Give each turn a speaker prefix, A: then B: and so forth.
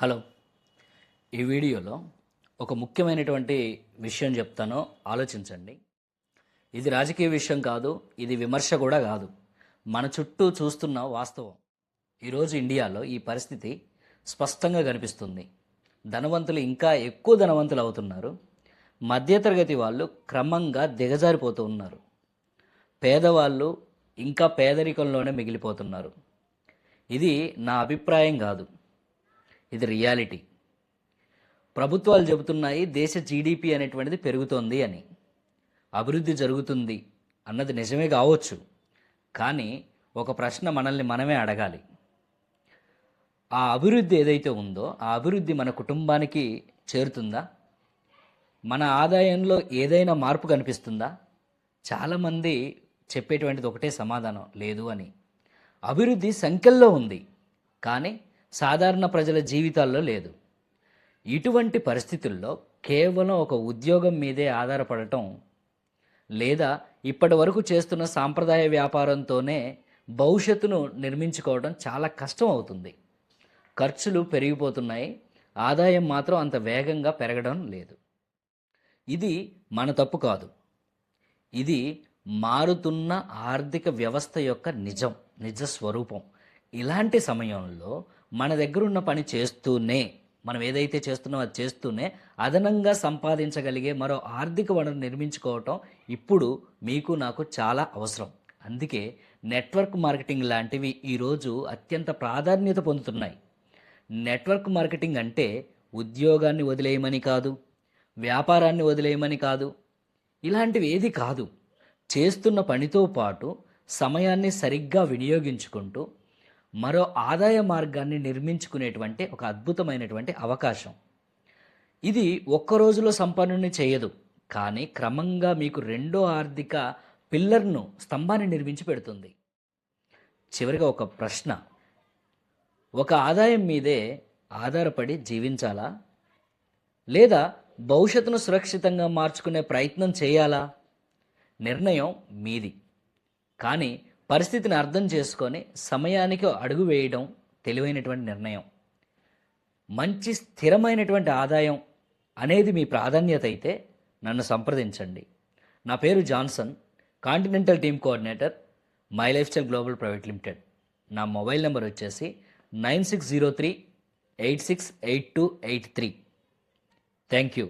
A: Hello. ఈ వీడియోలో ఒక ముఖ్యమైనటువంటి విషయం చెప్తాను, ఆలోచించండి. ఇది రాజకీయ విషయం కాదు, ఇది విమర్శ కూడా కాదు. మన చుట్టూ చూస్తున్న వాస్తవం. ఈరోజు ఇండియాలో ఈ పరిస్థితి స్పష్టంగా కనిపిస్తుంది. ధనవంతులు ఇంకా ఎక్కువ ధనవంతులు అవుతున్నారు. మధ్యతరగతి వాళ్ళు క్రమంగా దిగజారిపోతూ ఉన్నారు. పేదవాళ్ళు ఇంకా పేదరికంలోనే మిగిలిపోతున్నారు. ఇది నా అభిప్రాయం కాదు, ఇది రియాలిటీ. ప్రభుత్వాలు చెబుతున్నాయి దేశ జీడిపి అనేటువంటిది పెరుగుతోంది అని, అభివృద్ధి జరుగుతుంది అన్నది నిజమే కావచ్చు. కానీ ఒక ప్రశ్న మనల్ని మనమే అడగాలి. ఆ అభివృద్ధి ఏదైతే ఉందో ఆ అభివృద్ధి మన కుటుంబానికి చేరుతుందా? మన ఆదాయంలో ఏదైనా మార్పు కనిపిస్తుందా? చాలామంది చెప్పేటువంటిది ఒకటే సమాధానం, లేదు అని. అభివృద్ధి సంఖ్యల్లో ఉంది, కానీ సాధారణ ప్రజల జీవితాల్లో లేదు. ఇటువంటి పరిస్థితుల్లో కేవలం ఒక ఉద్యోగం మీదే ఆధారపడటం, లేదా ఇప్పటి వరకు చేస్తున్న సాంప్రదాయ వ్యాపారంతోనే భవిష్యత్తును నిర్మించుకోవడం చాలా కష్టం అవుతుంది. ఖర్చులు పెరిగిపోతున్నాయి, ఆదాయం మాత్రం అంత వేగంగా పెరగడం లేదు. ఇది మన తప్పు కాదు, ఇది మారుతున్న ఆర్థిక వ్యవస్థ యొక్క నిజ స్వరూపం. ఇలాంటి సమయంలో మన దగ్గర ఉన్న పని చేస్తూనే, మనం ఏదైతే చేస్తున్నామో అది చేస్తూనే అదనంగా సంపాదించగలిగే మరో ఆర్థిక వనరు నిర్మించుకోవటం ఇప్పుడు మీకు నాకు చాలా అవసరం. అందుకే నెట్వర్క్ మార్కెటింగ్ లాంటివి ఈరోజు అత్యంత ప్రాధాన్యత పొందుతున్నాయి. నెట్వర్క్ మార్కెటింగ్ అంటే ఉద్యోగాన్ని వదిలేయమని కాదు, వ్యాపారాన్ని వదిలేయమని కాదు, ఇలాంటివి ఏది కాదు. చేస్తున్న పనితో పాటు సమయాన్ని సరిగ్గా వినియోగించుకుంటూ మరో ఆదాయ మార్గాన్ని నిర్మించుకునేటువంటి ఒక అద్భుతమైనటువంటి అవకాశం. ఇది ఒక్క రోజులో సంపన్నుని చేయదు, కానీ క్రమంగా మీకు రెండో ఆర్థిక పిల్లర్ను, స్తంభాన్ని నిర్మించి పెడుతుంది. చివరిగా ఒక ప్రశ్న: ఒక ఆదాయం మీదే ఆధారపడి జీవించాలా, లేదా భవిష్యత్తును సురక్షితంగా మార్చుకునే ప్రయత్నం చేయాలా? నిర్ణయం మీది. కానీ పరిస్థితిని అర్థం చేసుకొని సమయానికి అడుగు వేయడం తెలివైనటువంటి నిర్ణయం. మంచి స్థిరమైనటువంటి ఆదాయం అనేది మీ ప్రాధాన్యత అయితే నన్ను సంప్రదించండి. నా పేరు Johnson, continental team coordinator, my life style global private limited. నా మొబైల్ నెంబర్ వచ్చేసి 9603 868283. Thank you.